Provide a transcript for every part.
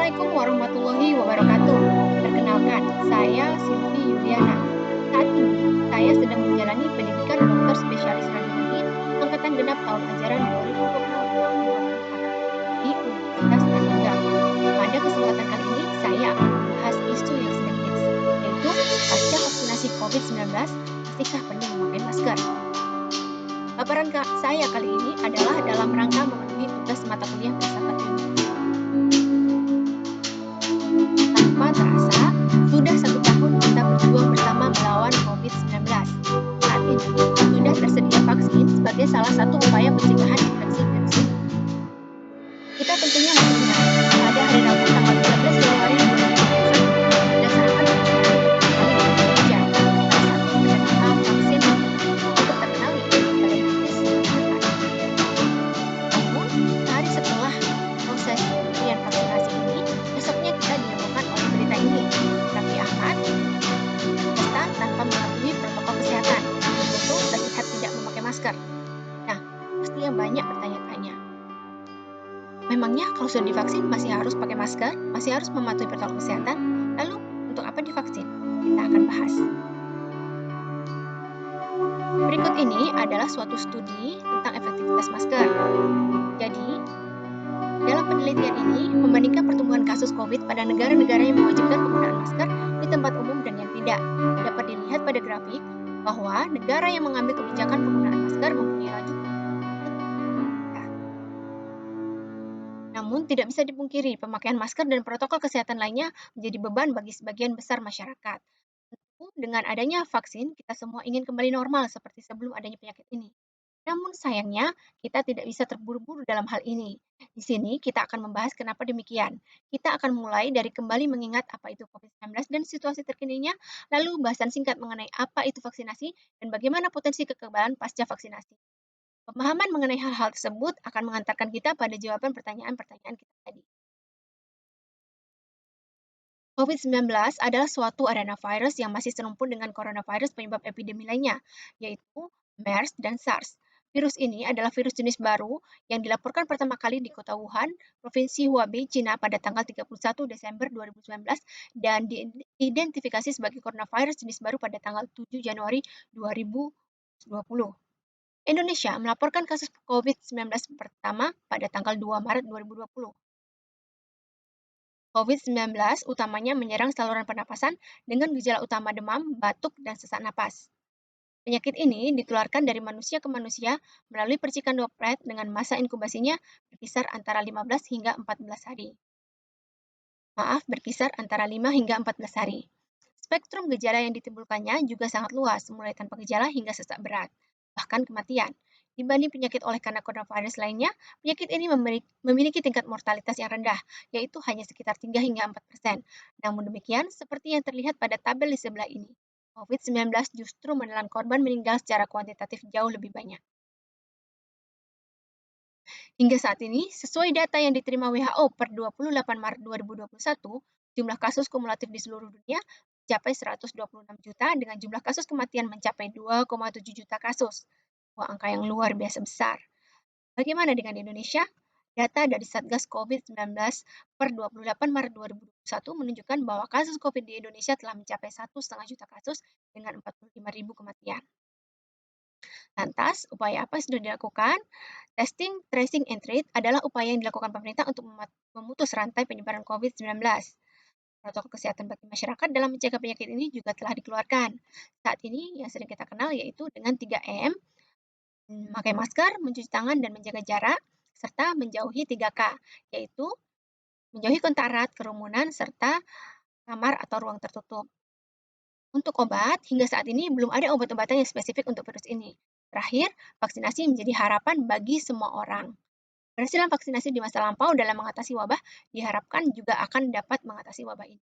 Assalamualaikum warahmatullahi wabarakatuh. Perkenalkan, saya Silvi Yuliana. Saat ini, saya sedang menjalani pendidikan dokter spesialis radiologi angkatan genap tahun ajaran 2020-2021 di Universitas Erlangga. Pada kesempatan kali ini, saya akan membahas isu yang sedang hits, yaitu pasca vaksinasi COVID-19, masihkah perlu memakai masker? Paparan saya kali ini adalah dalam rangka memenuhi tugas mata kuliah filsafat ilmu. Tanpa terasa, sudah 1 tahun kita berjuang bersama melawan COVID-19. Saat ini, sudah tersedia vaksin sebagai salah satu upaya pencegahan infeksi virus ini. Kita tentunya masih ingat, pada hari Rabu tanggal 13 Januari 2021, berdasarkan pengumuman pertama kali di Indonesia, salah satu penerima vaksin cukup terkenal yaitu Dr. Reinhardt mengatakan. Namun, sehari setelah proses pemberian vaksinasi ini, besoknya kita dihebohkan oleh berita ini. Raffi Ahmad pesan tanpa mematuhi protokol kesehatan. Foto terlihat tidak memakai masker. Nah, pasti yang banyak bertanya-tanya. Memangnya kalau sudah divaksin masih harus pakai masker? Masih harus mematuhi protokol kesehatan? Lalu, untuk apa divaksin? Kita akan bahas. Berikut ini adalah suatu studi tentang efektivitas masker. Jadi, dalam penelitian ini, membandingkan pertumbuhan kasus COVID pada negara-negara yang mewajibkan penggunaan masker di tempat umum dan yang tidak. Dapat dilihat pada grafik bahwa negara yang mengambil kebijakan penggunaan masker mempunyai laju. Namun, tidak bisa dipungkiri, pemakaian masker dan protokol kesehatan lainnya menjadi beban bagi sebagian besar masyarakat. Tentu, dengan adanya vaksin, kita semua ingin kembali normal seperti sebelum adanya penyakit ini. Namun sayangnya, kita tidak bisa terburu-buru dalam hal ini. Di sini kita akan membahas kenapa demikian. Kita akan mulai dari kembali mengingat apa itu COVID-19 dan situasi terkininya, lalu bahasan singkat mengenai apa itu vaksinasi dan bagaimana potensi kekebalan pasca vaksinasi. Pemahaman mengenai hal-hal tersebut akan mengantarkan kita pada jawaban pertanyaan-pertanyaan kita tadi. COVID-19 adalah suatu adenovirus yang masih serumpun dengan coronavirus penyebab epidemi lainnya, yaitu MERS dan SARS. Virus ini adalah virus jenis baru yang dilaporkan pertama kali di kota Wuhan, Provinsi Hubei, Cina pada tanggal 31 Desember 2019 dan diidentifikasi sebagai coronavirus jenis baru pada tanggal 7 Januari 2020. Indonesia melaporkan kasus COVID-19 pertama pada tanggal 2 Maret 2020. COVID-19 utamanya menyerang saluran pernapasan dengan gejala utama demam, batuk, dan sesak napas. Penyakit ini ditularkan dari manusia ke manusia melalui percikan droplet dengan masa inkubasinya berkisar antara 15 hingga 14 hari. Berkisar antara 5 hingga 14 hari. Spektrum gejala yang ditimbulkannya juga sangat luas, mulai tanpa gejala hingga sesak berat, bahkan kematian. Dibanding penyakit oleh karena coronavirus lainnya, penyakit ini memiliki tingkat mortalitas yang rendah, yaitu hanya sekitar 3 hingga 4%. Namun demikian, seperti yang terlihat pada tabel di sebelah ini, COVID-19 justru menelan korban meninggal secara kuantitatif jauh lebih banyak. Hingga saat ini, sesuai data yang diterima WHO per 28 Maret 2021, jumlah kasus kumulatif di seluruh dunia mencapai 126 juta dengan jumlah kasus kematian mencapai 2,7 juta kasus. Wah, angka yang luar biasa besar. Bagaimana dengan Indonesia? Data dari Satgas COVID-19 per 28 Maret 2021 menunjukkan bahwa kasus COVID di Indonesia telah mencapai 1,5 juta kasus dengan 45.000 kematian. Lantas, upaya apa yang sudah dilakukan? Testing, tracing, and treat adalah upaya yang dilakukan pemerintah untuk memutus rantai penyebaran COVID-19. Protokol kesehatan bagi masyarakat dalam mencegah penyakit ini juga telah dikeluarkan. Saat ini yang sering kita kenal yaitu dengan 3M, memakai masker, mencuci tangan, dan menjaga jarak, serta menjauhi 3K, yaitu menjauhi kontak erat, kerumunan, serta kamar atau ruang tertutup. Untuk obat, hingga saat ini belum ada obat-obatan yang spesifik untuk virus ini. Terakhir, vaksinasi menjadi harapan bagi semua orang. Keberhasilan vaksinasi di masa lampau dalam mengatasi wabah diharapkan juga akan dapat mengatasi wabah ini.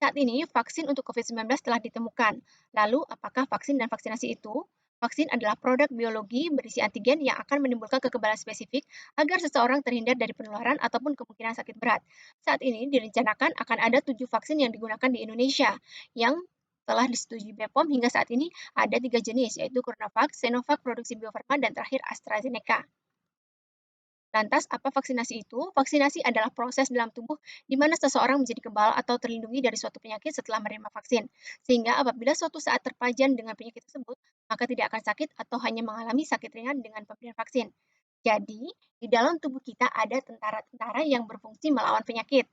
Saat ini, vaksin untuk COVID-19 telah ditemukan. Lalu, apakah vaksin dan vaksinasi itu? Vaksin adalah produk biologi berisi antigen yang akan menimbulkan kekebalan spesifik agar seseorang terhindar dari penularan ataupun kemungkinan sakit berat. Saat ini direncanakan akan ada 7 vaksin yang digunakan di Indonesia yang telah disetujui BPOM hingga saat ini ada 3 jenis, yaitu CoronaVac, Sinovac produksi Bio Farma, dan terakhir AstraZeneca. Lantas, apa vaksinasi itu? Vaksinasi adalah proses dalam tubuh di mana seseorang menjadi kebal atau terlindungi dari suatu penyakit setelah menerima vaksin. Sehingga apabila suatu saat terpajan dengan penyakit tersebut, maka tidak akan sakit atau hanya mengalami sakit ringan dengan pemberian vaksin. Jadi, di dalam tubuh kita ada tentara-tentara yang berfungsi melawan penyakit.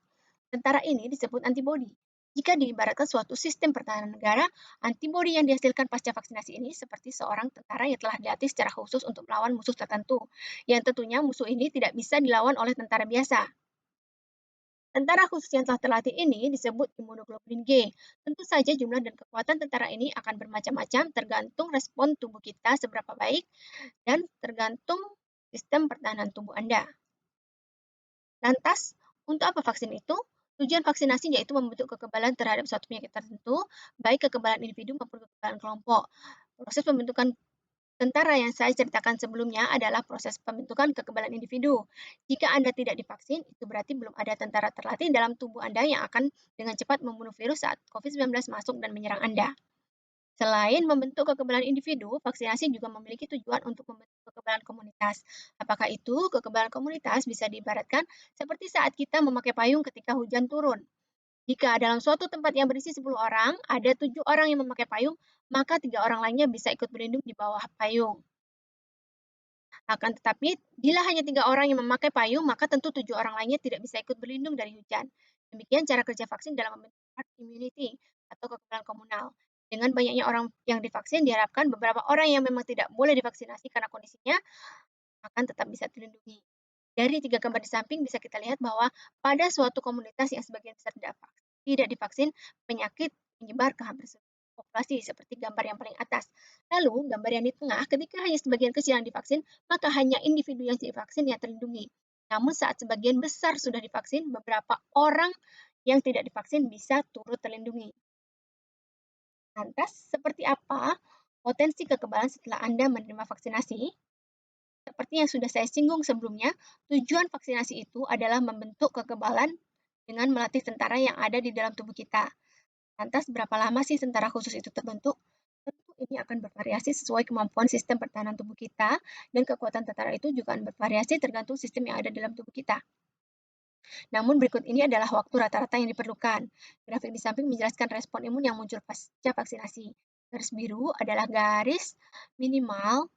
Tentara ini disebut antibodi. Jika diibaratkan suatu sistem pertahanan negara, antibodi yang dihasilkan pasca vaksinasi ini seperti seorang tentara yang telah dilatih secara khusus untuk melawan musuh tertentu, yang tentunya musuh ini tidak bisa dilawan oleh tentara biasa. Tentara khusus yang telah terlatih ini disebut imunoglobulin G. Tentu saja jumlah dan kekuatan tentara ini akan bermacam-macam tergantung respon tubuh kita seberapa baik dan tergantung sistem pertahanan tubuh Anda. Lantas, untuk apa vaksin itu? Tujuan vaksinasi yaitu membentuk kekebalan terhadap suatu penyakit tertentu, baik kekebalan individu maupun kekebalan kelompok. Proses pembentukan tentara yang saya ceritakan sebelumnya adalah proses pembentukan kekebalan individu. Jika Anda tidak divaksin, itu berarti belum ada tentara terlatih dalam tubuh Anda yang akan dengan cepat membunuh virus saat COVID-19 masuk dan menyerang Anda. Selain membentuk kekebalan individu, vaksinasi juga memiliki tujuan untuk membentuk kekebalan komunitas. Apakah itu kekebalan komunitas bisa diibaratkan seperti saat kita memakai payung ketika hujan turun. Jika dalam suatu tempat yang berisi 10 orang, ada 7 orang yang memakai payung, maka 3 orang lainnya bisa ikut berlindung di bawah payung. Akan tetapi, bila hanya 3 orang yang memakai payung, maka tentu 7 orang lainnya tidak bisa ikut berlindung dari hujan. Demikian cara kerja vaksin dalam membentuk herd immunity atau kekebalan komunal. Dengan banyaknya orang yang divaksin, diharapkan beberapa orang yang memang tidak boleh divaksinasi karena kondisinya akan tetap bisa terlindungi. Dari 3 gambar di samping bisa kita lihat bahwa pada suatu komunitas yang sebagian besar tidak divaksin, penyakit menyebar ke hampir seluruh populasi seperti gambar yang paling atas. Lalu, gambar yang di tengah, ketika hanya sebagian kecil yang divaksin, maka hanya individu yang divaksin yang terlindungi. Namun saat sebagian besar sudah divaksin, beberapa orang yang tidak divaksin bisa turut terlindungi. Lantas, seperti apa potensi kekebalan setelah Anda menerima vaksinasi? Seperti yang sudah saya singgung sebelumnya, tujuan vaksinasi itu adalah membentuk kekebalan dengan melatih tentara yang ada di dalam tubuh kita. Lantas, berapa lama sih tentara khusus itu terbentuk? Tentu ini akan bervariasi sesuai kemampuan sistem pertahanan tubuh kita, dan kekuatan tentara itu juga akan bervariasi tergantung sistem yang ada dalam tubuh kita. Namun berikut ini adalah waktu rata-rata yang diperlukan. Grafik di samping menjelaskan respon imun yang muncul pasca vaksinasi. Garis biru adalah garis minimal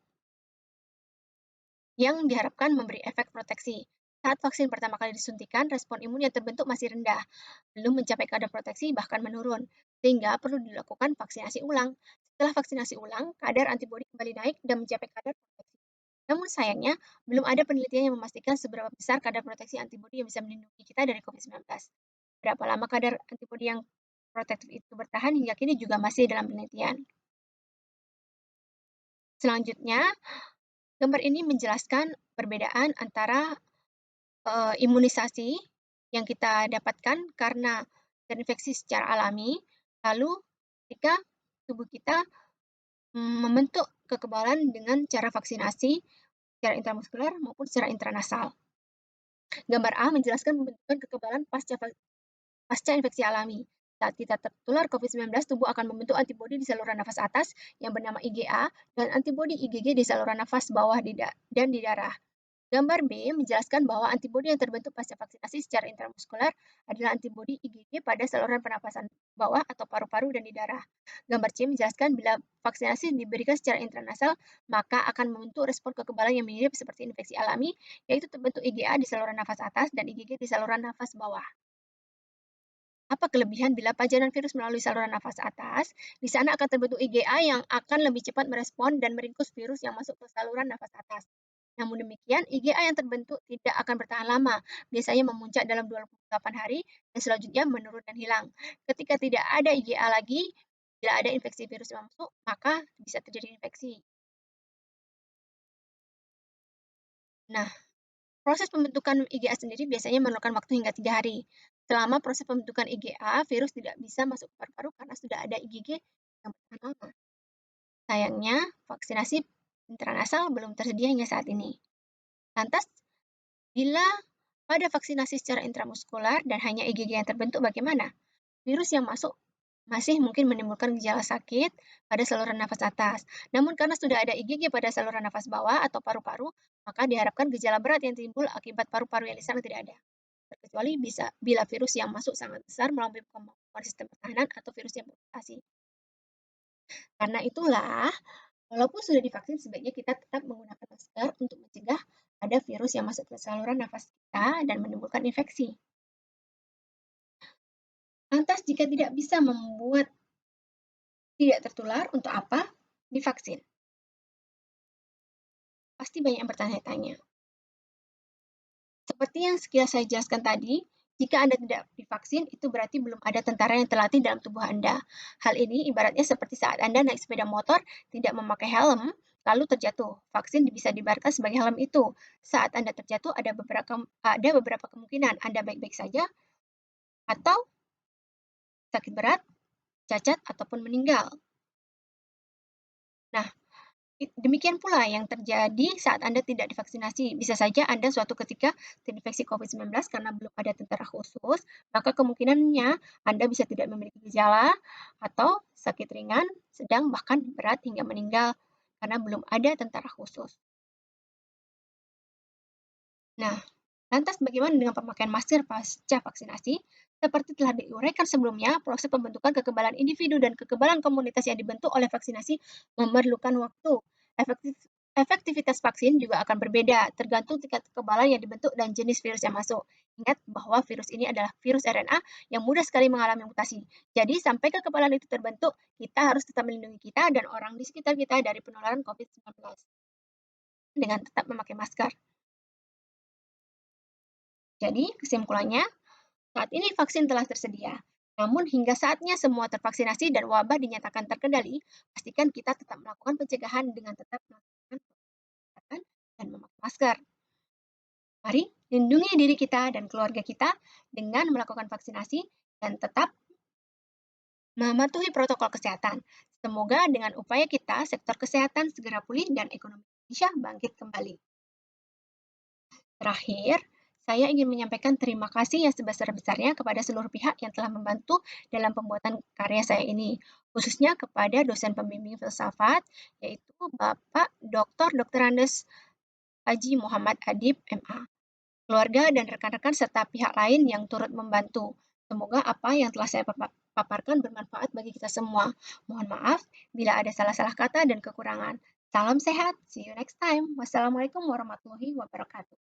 yang diharapkan memberi efek proteksi. Saat vaksin pertama kali disuntikan, respon imun yang terbentuk masih rendah, belum mencapai kadar proteksi bahkan menurun, sehingga perlu dilakukan vaksinasi ulang. Setelah vaksinasi ulang, kadar antibodi kembali naik dan mencapai kadar proteksi. Namun sayangnya, belum ada penelitian yang memastikan seberapa besar kadar proteksi antibodi yang bisa melindungi kita dari COVID-19. Berapa lama kadar antibodi yang protektif itu bertahan hingga kini juga masih dalam penelitian. Selanjutnya, gambar ini menjelaskan perbedaan antara imunisasi yang kita dapatkan karena terinfeksi secara alami, lalu ketika tubuh kita membentuk kekebalan dengan cara vaksinasi secara intramuskuler maupun secara intranasal. Gambar A menjelaskan pembentukan kekebalan pasca infeksi alami. Saat kita tertular COVID-19, tubuh akan membentuk antibodi di saluran nafas atas yang bernama IgA dan antibodi IgG di saluran nafas bawah dan di darah. Gambar B menjelaskan bahwa antibodi yang terbentuk pasca vaksinasi secara intramuskuler adalah antibodi IgG pada saluran pernapasan bawah atau paru-paru dan di darah. Gambar C menjelaskan bila vaksinasi diberikan secara intranasal, maka akan membentuk respon kekebalan yang mirip seperti infeksi alami, yaitu terbentuk IgA di saluran nafas atas dan IgG di saluran nafas bawah. Apa kelebihan bila pajanan virus melalui saluran nafas atas? Di sana akan terbentuk IgA yang akan lebih cepat merespon dan meringkus virus yang masuk ke saluran nafas atas. Namun demikian, IgA yang terbentuk tidak akan bertahan lama, biasanya memuncak dalam 28 hari dan selanjutnya menurun dan hilang. Ketika tidak ada IgA lagi, bila ada infeksi virus yang masuk, maka bisa terjadi infeksi. Nah, proses pembentukan IgA sendiri biasanya memerlukan waktu hingga 3 hari. Selama proses pembentukan IgA, virus tidak bisa masuk ke paru-paru karena sudah ada IgG yang bertahan lama. Sayangnya, vaksinasi intranasal belum tersedia hingga saat ini. Lantas, bila pada vaksinasi secara intramuskular dan hanya IgG yang terbentuk, bagaimana? Virus yang masuk masih mungkin menimbulkan gejala sakit pada saluran nafas atas. Namun karena sudah ada IgG pada saluran nafas bawah atau paru-paru, maka diharapkan gejala berat yang timbul akibat paru-paru yang di sana tidak ada. Terkecuali bisa bila virus yang masuk sangat besar melalui kemampuan sistem pertahanan atau virus yang bermutasi. Karena itulah, walaupun sudah divaksin, sebaiknya kita tetap menggunakan masker untuk mencegah ada virus yang masuk ke saluran nafas kita dan menimbulkan infeksi. Lantas, jika tidak bisa membuat tidak tertular, untuk apa divaksin? Pasti banyak yang bertanya-tanya. Seperti yang sekilas saya jelaskan tadi, jika Anda tidak divaksin, itu berarti belum ada tentara yang terlatih dalam tubuh Anda. Hal ini ibaratnya seperti saat Anda naik sepeda motor, tidak memakai helm, lalu terjatuh. Vaksin bisa diibaratkan sebagai helm itu. Saat Anda terjatuh, ada beberapa kemungkinan Anda baik-baik saja, atau sakit berat, cacat, ataupun meninggal. Nah, demikian pula yang terjadi saat Anda tidak divaksinasi. Bisa saja Anda suatu ketika terinfeksi COVID-19 karena belum ada tentara khusus, maka kemungkinannya Anda bisa tidak memiliki gejala atau sakit ringan, sedang, bahkan berat hingga meninggal karena belum ada tentara khusus. Nah, lantas bagaimana dengan pemakaian masker pasca vaksinasi? Seperti telah diuraikan sebelumnya, proses pembentukan kekebalan individu dan kekebalan komunitas yang dibentuk oleh vaksinasi memerlukan waktu. Efektivitas vaksin juga akan berbeda, tergantung tingkat kekebalan yang dibentuk dan jenis virus yang masuk. Ingat bahwa virus ini adalah virus RNA yang mudah sekali mengalami mutasi. Jadi, sampai kekebalan itu terbentuk, kita harus tetap melindungi kita dan orang di sekitar kita dari penularan COVID-19 dengan tetap memakai masker. Jadi, kesimpulannya, saat ini vaksin telah tersedia. Namun hingga saatnya semua tervaksinasi dan wabah dinyatakan terkendali, pastikan kita tetap melakukan pencegahan dengan tetap melakukan protokol dan memakai masker. Mari lindungi diri kita dan keluarga kita dengan melakukan vaksinasi dan tetap mematuhi protokol kesehatan. Semoga dengan upaya kita, sektor kesehatan segera pulih dan ekonomi Indonesia bangkit kembali. Terakhir, saya ingin menyampaikan terima kasih yang sebesar-besarnya kepada seluruh pihak yang telah membantu dalam pembuatan karya saya ini, khususnya kepada dosen pembimbing filsafat, yaitu Bapak Dr. Andes Haji Muhammad Adib, MA, keluarga dan rekan-rekan serta pihak lain yang turut membantu. Semoga apa yang telah saya paparkan bermanfaat bagi kita semua. Mohon maaf bila ada salah-salah kata dan kekurangan. Salam sehat, see you next time. Wassalamualaikum warahmatullahi wabarakatuh.